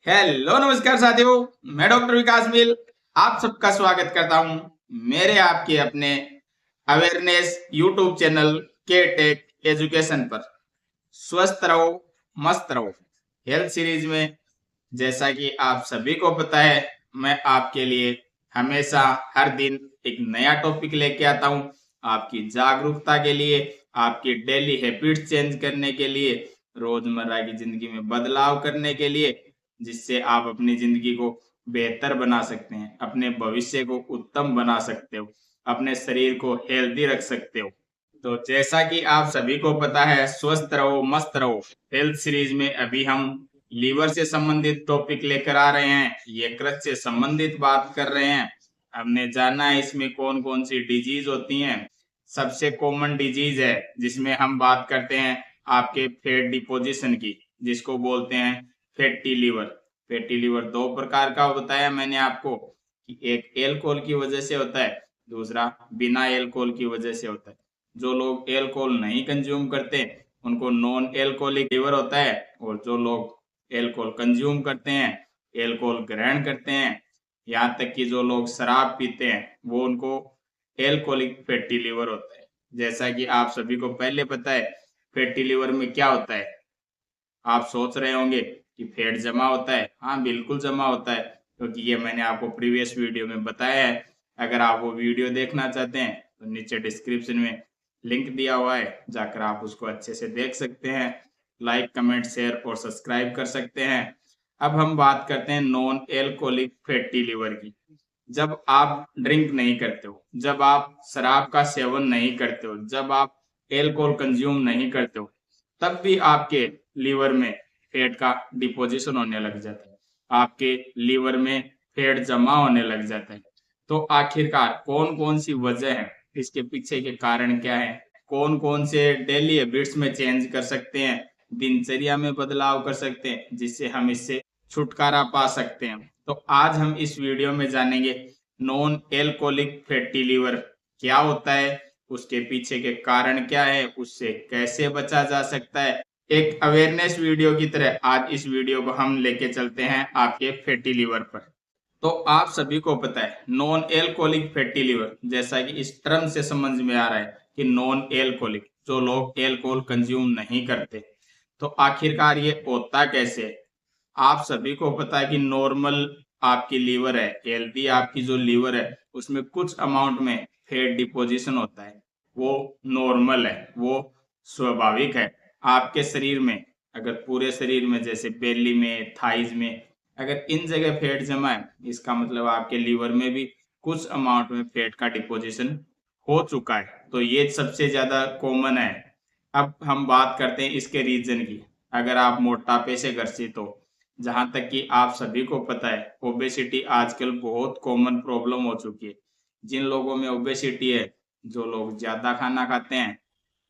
Hello नमस्कार साथियों। मैं डॉक्टर विकास मिल आप सबका स्वागत करता हूं मेरे आपके अपने अवेयरनेस यूट्यूब चैनल के टेक एजुकेशन पर। स्वस्थ रहो, मस्त रहो। हेल्थ सीरीज में जैसा कि आप सभी को पता है, मैं आपके लिए हमेशा हर दिन एक नया टॉपिक लेके आता हूं, आपकी जागरूकता के लिए, आपकी डेली हैबिट्स चेंज करने के लिए, रोजमर्रा की जिंदगी में बदलाव करने के लिए, जिससे आप अपनी जिंदगी को बेहतर बना सकते हैं, अपने भविष्य को उत्तम बना सकते हो, अपने शरीर को हेल्दी रख सकते हो। तो जैसा कि आप सभी को पता है, स्वस्थ रहो मस्त रहो हेल्थ सीरीज में अभी हम लीवर से संबंधित टॉपिक लेकर आ रहे हैं, यकृत से संबंधित बात कर रहे हैं। हमने जाना है इसमें कौन कौन सी डिजीज होती हैं। सबसे कॉमन डिजीज है जिसमें हम बात करते हैं आपके फैट डिपोजिशन की, जिसको बोलते हैं फैटी लीवर। फैटी लीवर दो प्रकार का बताया मैंने आपको कि एक एल्कोहल की वजह से होता है, दूसरा बिना एल्कोहल की वजह से होता है। जो लोग एल्कोहल नहीं कंज्यूम करते उनको नॉन एल्कोहलिक लीवर होता है, और जो लोग एल्कोहल कंज्यूम करते हैं, एल्कोहल ग्रहण करते हैं, यहाँ तक कि जो लोग शराब पीते हैं, वो उनको एल्कोहलिक फैटी लीवर होता है। जैसा कि आप सभी को पहले पता है फैटी लीवर में क्या होता है। आप सोच रहे होंगे कि फैट जमा होता है। हाँ, बिल्कुल जमा होता है, क्योंकि ये मैंने आपको प्रीवियस वीडियो में बताया है। अगर आप वो वीडियो देखना चाहते हैं तो नीचे डिस्क्रिप्शन में लिंक दिया हुआ है, जाकर आप उसको अच्छे से देख सकते हैं। लाइक, कमेंट, शेयर और सब्सक्राइब कर सकते हैं। अब हम बात करते हैं नॉन एल्कोहलिक फैटी लीवर की। जब आप ड्रिंक नहीं करते हो, जब आप शराब का सेवन नहीं करते हो, जब आप एल्कोहल कंज्यूम नहीं करते हो, तब भी आपके लीवर में फैट का डिपोजिशन होने लग जाता है, आपके लीवर में फैट जमा होने लग जाता है। तो आखिरकार कौन कौन सी वजह है, इसके पीछे के कारण क्या है, कौन कौन से डेली हैबिट्स में चेंज कर सकते हैं, दिनचर्या में बदलाव कर सकते हैं, जिससे हम इससे छुटकारा पा सकते हैं। तो आज हम इस वीडियो में जानेंगे नॉन एल्कोहलिक फैटी लीवर क्या होता है, उसके पीछे के कारण क्या है, उससे कैसे बचा जा सकता है। एक अवेयरनेस वीडियो की तरह आज इस वीडियो को हम लेके चलते हैं आपके फैटी लीवर पर। तो आप सभी को पता है नॉन एल्कोहलिक फैटी लीवर, जैसा कि इस टर्म से समझ में आ रहा है कि नॉन एल्कोहलिक, जो लोग एल्कोहल कंज्यूम नहीं करते। तो आखिरकार ये होता कैसे है। आप सभी को पता है कि नॉर्मल आपकी लीवर है, हेल्दी आपकी जो लीवर है, उसमें कुछ अमाउंट में फैट डिपोजिशन होता है। वो नॉर्मल है, वो स्वाभाविक है। आपके शरीर में अगर पूरे शरीर में, जैसे बेली में, थाइज में, अगर इन जगह फैट जमा है, इसका मतलब आपके लीवर में भी कुछ अमाउंट में फैट का डिपोजिशन हो चुका है। तो ये सबसे ज्यादा कॉमन है। अब हम बात करते हैं इसके रीजन की। अगर आप मोटापे से ग्रसित हो, जहां तक कि आप सभी को पता है ओबेसिटी आजकल बहुत कॉमन प्रॉब्लम हो चुकी है। जिन लोगों में ओबेसिटी है, जो लोग ज्यादा खाना खाते हैं,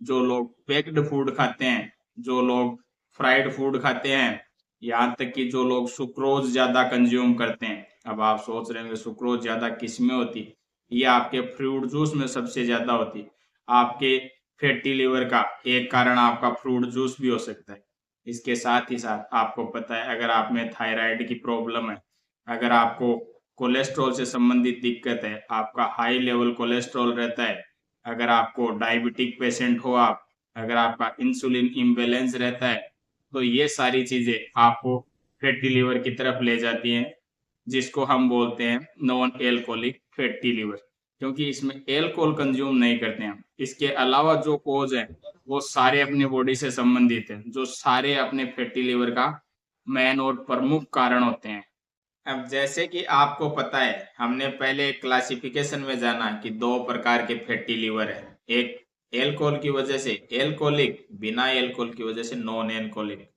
जो लोग पैक्ड फूड खाते हैं, जो लोग फ्राइड फूड खाते हैं, यहाँ तक कि जो लोग सुक्रोज ज्यादा कंज्यूम करते हैं। अब आप सोच रहे होंगे सुक्रोज ज्यादा किस में होती, ये आपके फ्रूट जूस में सबसे ज्यादा होती। आपके फैटी लिवर का एक कारण आपका फ्रूट जूस भी हो सकता है। इसके साथ ही साथ आपको पता है अगर आप में थायराइड की प्रॉब्लम है, अगर आपको कोलेस्ट्रॉल से संबंधित दिक्कत है, आपका हाई लेवल कोलेस्ट्रॉल रहता है, अगर आपको डायबिटिक पेशेंट हो आप, अगर आपका इंसुलिन इम्बेलेंस रहता है, तो ये सारी चीजें आपको फैटी लीवर की तरफ ले जाती हैं, जिसको हम बोलते हैं नॉन एल्कोहलिक फैटी लीवर, क्योंकि इसमें एल्कोहल कंज्यूम नहीं करते हैं। इसके अलावा जो कोज है वो सारे अपनी बॉडी से संबंधित है, जो सारे अपने फैटी लीवर का मेन और प्रमुख कारण होते हैं। अब जैसे कि आपको पता है, हमने पहले क्लासिफिकेशन में जाना कि दो प्रकार के फैटी लीवर है, एक एल्कोहल की वजह से एल्कोहलिक, बिना एल्कोहल की वजह से नॉन एल्कोहलिक।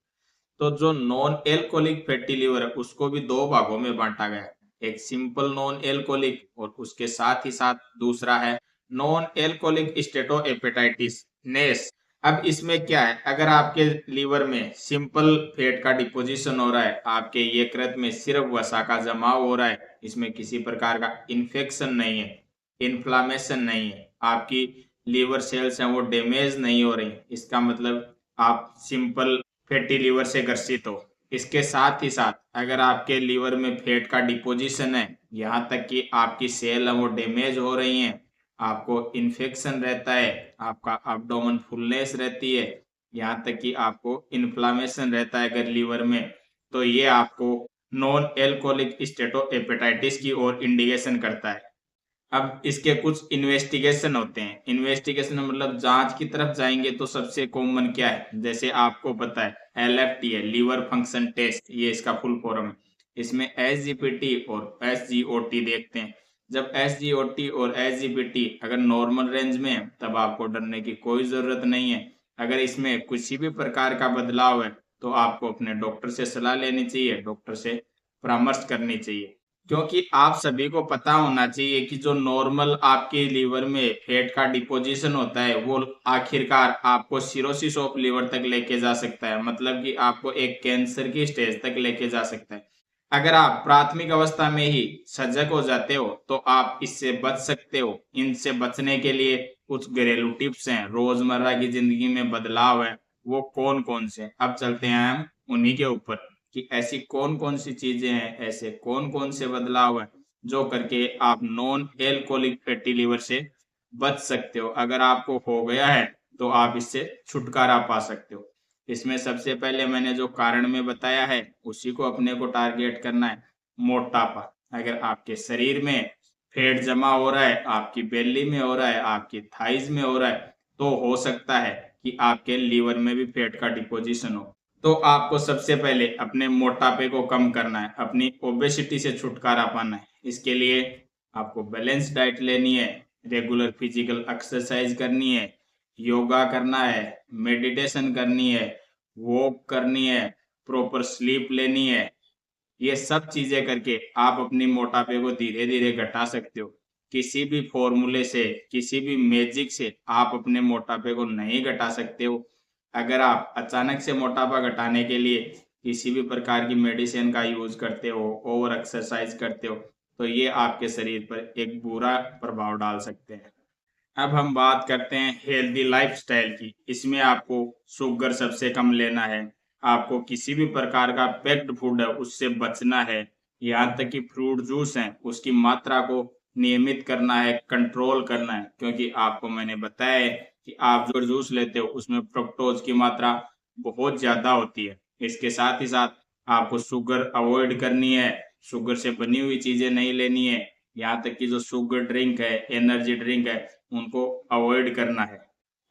तो जो नॉन एल्कोहलिक फैटी लीवर है उसको भी दो भागों में बांटा गया है, एक सिंपल नॉन एल्कोहलिक और उसके साथ ही साथ दूसरा है नॉन एल्कोहलिक स्टेटोहेपेटाइटिस नेस। अब इसमें क्या है, अगर आपके लीवर में सिंपल फैट का डिपोजिशन हो रहा है, आपके यकृत में सिर्फ वसा का जमाव हो रहा है, इसमें किसी प्रकार का इन्फेक्शन नहीं है, इन्फ्लामेशन नहीं है, आपकी लीवर सेल्स हैं वो डैमेज नहीं हो रही, इसका मतलब आप सिंपल फैटी लीवर से ग्रसित हो। इसके साथ ही साथ अगर आपके लीवर में फैट का डिपोजिशन है, यहाँ तक कि आपकी सेल है वो डैमेज हो रही हैं, आपको इन्फेक्शन रहता है, आपका एब्डोमेन फुलनेस रहती है, यहाँ तक कि आपको इन्फ्लामेशन रहता है अगर लीवर में, तो ये आपको नॉन एल्कोहलिक स्टेटोहेपेटाइटिस की ओर इंडिकेशन करता है। अब इसके कुछ इन्वेस्टिगेशन होते हैं। इन्वेस्टिगेशन मतलब जांच की तरफ जाएंगे तो सबसे कॉमन क्या है, जैसे आपको पता है LFT है, लीवर फंक्शन टेस्ट, ये इसका फुल फॉर्म है। इसमें SGPT और SGOT देखते हैं। जब SGOT और SGPT अगर नॉर्मल रेंज में है तब आपको डरने की कोई जरूरत नहीं है। अगर इसमें किसी भी प्रकार का बदलाव है तो आपको अपने डॉक्टर से सलाह लेनी चाहिए, डॉक्टर से परामर्श करनी चाहिए। क्योंकि आप सभी को पता होना चाहिए कि जो नॉर्मल आपके लीवर में फैट का डिपोजिशन होता है वो आखिरकार आपको सिरोसिस ऑफ लीवर तक लेके जा सकता है, मतलब कि आपको एक कैंसर की स्टेज तक लेके जा सकता है। अगर आप प्राथमिक अवस्था में ही सजग हो जाते हो तो आप इससे बच सकते हो। इनसे बचने के लिए कुछ घरेलू टिप्स हैं, रोजमर्रा की जिंदगी में बदलाव है, वो कौन कौन से। अब चलते हैं हम उन्हीं के ऊपर कि ऐसी कौन कौन सी चीजें हैं, ऐसे कौन कौन से बदलाव हैं जो करके आप नॉन एल्कोहलिक फैटी लीवर से बच सकते हो। अगर आपको हो गया है तो आप इससे छुटकारा पा सकते हो। इसमें सबसे पहले मैंने जो कारण में बताया है उसी को अपने को टारगेट करना है, मोटापा। अगर आपके शरीर में फैट जमा हो रहा है, आपकी बेली में हो रहा है, आपकी थाइज में हो रहा है, तो हो सकता है कि आपके लीवर में भी फैट का डिपोजिशन हो। तो आपको सबसे पहले अपने मोटापे को कम करना है, अपनी ओबेसिटी से छुटकारा पाना है। इसके लिए आपको बैलेंस डाइट लेनी है, रेगुलर फिजिकल एक्सरसाइज करनी है, योगा करना है, मेडिटेशन करनी है, वॉक करनी है, प्रॉपर स्लीप लेनी है। ये सब चीजें करके आप अपनी मोटापे को धीरे धीरे घटा सकते हो। किसी भी फॉर्मूले से, किसी भी मैजिक से आप अपने मोटापे को नहीं घटा सकते हो। अगर आप अचानक से मोटापा घटाने के लिए किसी भी प्रकार की मेडिसिन का यूज करते हो, ओवर एक्सरसाइज करते हो, तो ये आपके शरीर पर एक बुरा प्रभाव डाल सकते हैं। अब हम बात करते हैं हेल्दी लाइफस्टाइल की। इसमें आपको शुगर सबसे कम लेना है, आपको किसी भी प्रकार का पैक्ड फूड है उससे बचना है, यहाँ तक कि फ्रूट जूस है उसकी मात्रा को नियमित करना है, कंट्रोल करना है। क्योंकि आपको मैंने बताया है कि आप जो जूस लेते हो उसमें फ्रक्टोज की मात्रा बहुत ज्यादा होती है। इसके साथ ही साथ आपको शुगर अवॉइड करनी है, शुगर से बनी हुई चीजें नहीं लेनी है, यहाँ तक कि जो शुगर ड्रिंक है, एनर्जी ड्रिंक है, उनको अवॉइड करना है।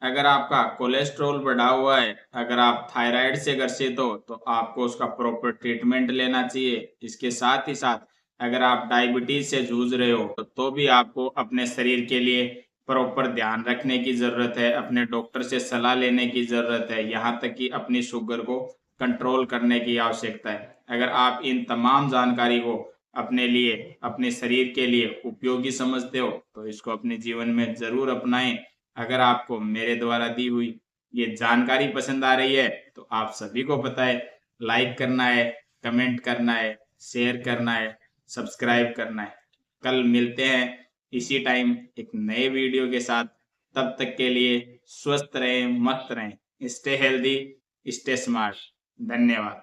अगर आपका कोलेस्ट्रॉल बढ़ा हुआ है, अगर आप थायराइड से ग्रसित हो तो आपको उसका प्रॉपर ट्रीटमेंट लेना चाहिए। इसके साथ ही साथ अगर आप डायबिटीज से जूझ रहे हो तो भी आपको अपने शरीर के लिए प्रॉपर ध्यान रखने की जरूरत है, अपने डॉक्टर से सलाह लेने की जरूरत है, यहाँ तक कि अपनी शुगर को कंट्रोल करने की आवश्यकता है। अगर आप इन तमाम जानकारी को अपने लिए, अपने शरीर के लिए उपयोगी समझते हो तो इसको अपने जीवन में जरूर अपनाएं। अगर आपको मेरे द्वारा दी हुई ये जानकारी पसंद आ रही है तो आप सभी को पता है लाइक करना है, कमेंट करना है, शेयर करना है, सब्सक्राइब करना है। कल मिलते हैं इसी टाइम एक नए वीडियो के साथ। तब तक के लिए स्वस्थ रहें, मस्त रहें, स्टे हेल्दी, स्टे स्मार्ट। धन्यवाद।